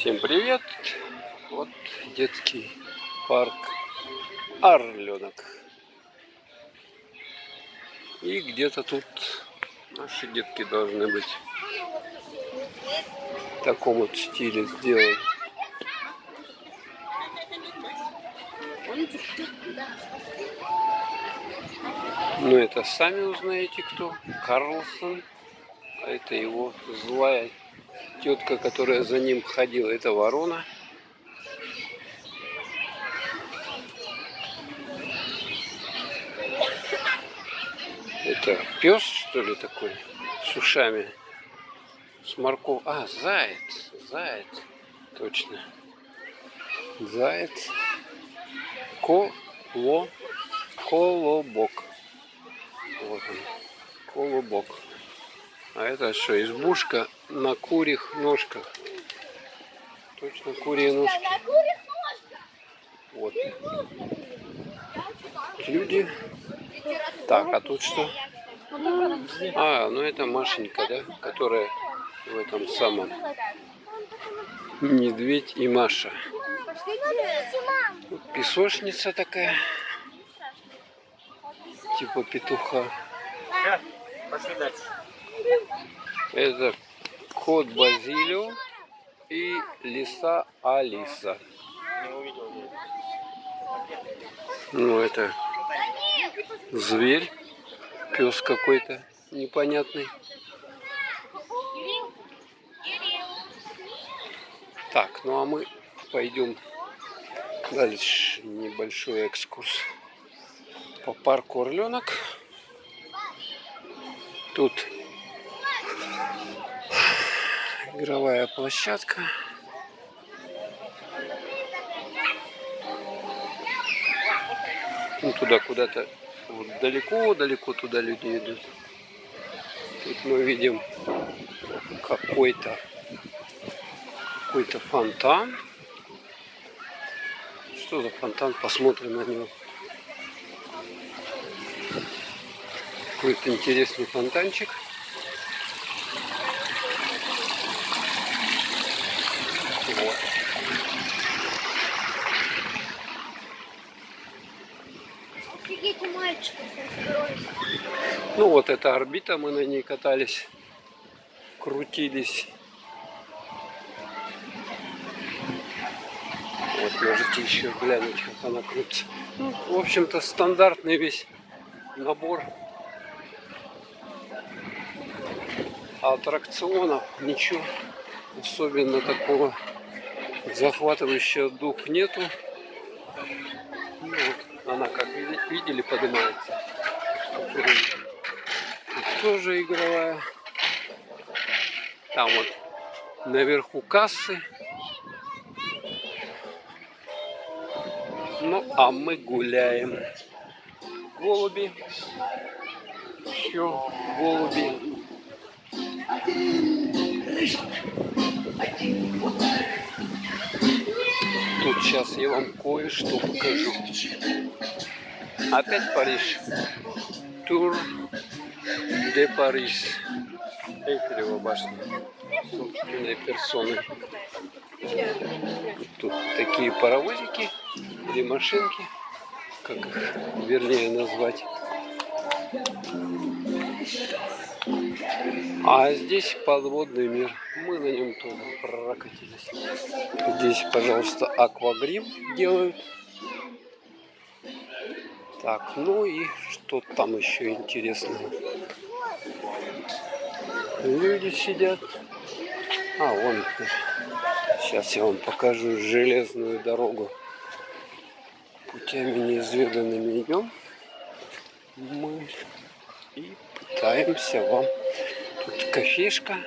Всем привет! Вот детский парк Орленок. И где-то тут наши детки должны быть в таком вот стиле сделаны. Ну это сами узнаете кто. Карлсон. А это его злая тетка, которая за ним ходила. Это ворона. Это пес, что ли, такой, с ушами, с морковью. А, заяц, заяц, точно. Заяц. Колобок. Вот он, колобок. А это что, избушка на курьих ножках. Точно, курьи ножки. Вот. Люди. Так, а тут что? А, ну это Машенька, да? Которая в этом самом. Медведь и Маша. Тут песочница такая. Типа петуха. Это кот Базилио и лиса Алиса. Ну это зверь, пес какой-то непонятный. Так, ну а мы пойдем дальше. Небольшой экскурс по парку Орленок. Тут игровая площадка. Ну, туда куда-то вот далеко туда люди идут. Тут мы видим какой-то фонтан. Что за фонтан? Посмотрим на него. Какой-то интересный фонтанчик. Вот. Ну вот эта орбита, мы на ней катались, крутились. Вот можете еще глянуть, как она крутится. Ну, в общем-то стандартный весь набор аттракционов. Ничего особенно такого захватывающего дух нету. Ну, вот она, как видели, поднимается. Тут тоже игровая. Там вот наверху кассы. Ну, а мы гуляем. Голуби. Еще голуби. Тут сейчас я вам кое-что покажу. Опять Париж. Тур де Париж. Эйфелева башня. Собственной персоны. Тут такие паровозики или машинки, как их вернее назвать. А здесь подводный мир. Мы на нем тоже прокатились. Здесь, пожалуйста, аквагрим делают. Так, ну и что там еще интересного? Люди сидят. А, вон. Сейчас я вам покажу железную дорогу. Путями неизведанными идем. Мы и пытаемся вам. Тут кофейшка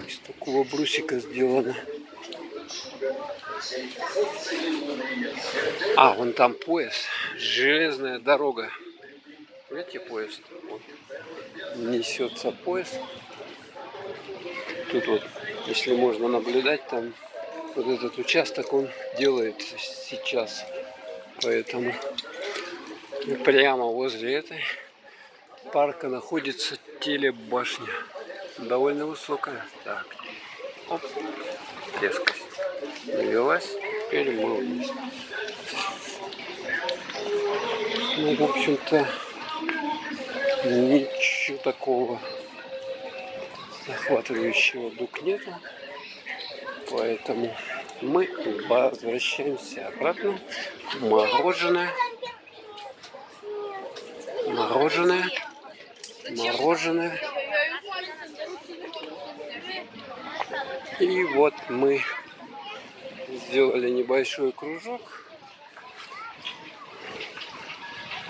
из такого брусика сделана. А, вон там поезд. Железная дорога. Видите поезд? Вот. Несется поезд. Тут вот, если можно наблюдать, там вот этот участок он делается сейчас. Поэтому прямо возле этой парка находится телебашня. Довольно высокая. Так. Оп. резкость навелась, теперь мы вниз. Ну, в общем-то, ничего такого захватывающего дух нету, поэтому мы возвращаемся обратно. Мороженое, мороженое, мороженое. И вот мы сделали небольшой кружок.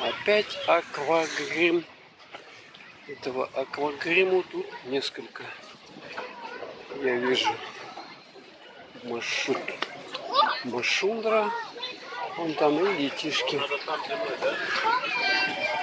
Опять аквагрим. Этого аквагриму тут несколько. Я вижу машундра. Вон там и детишки.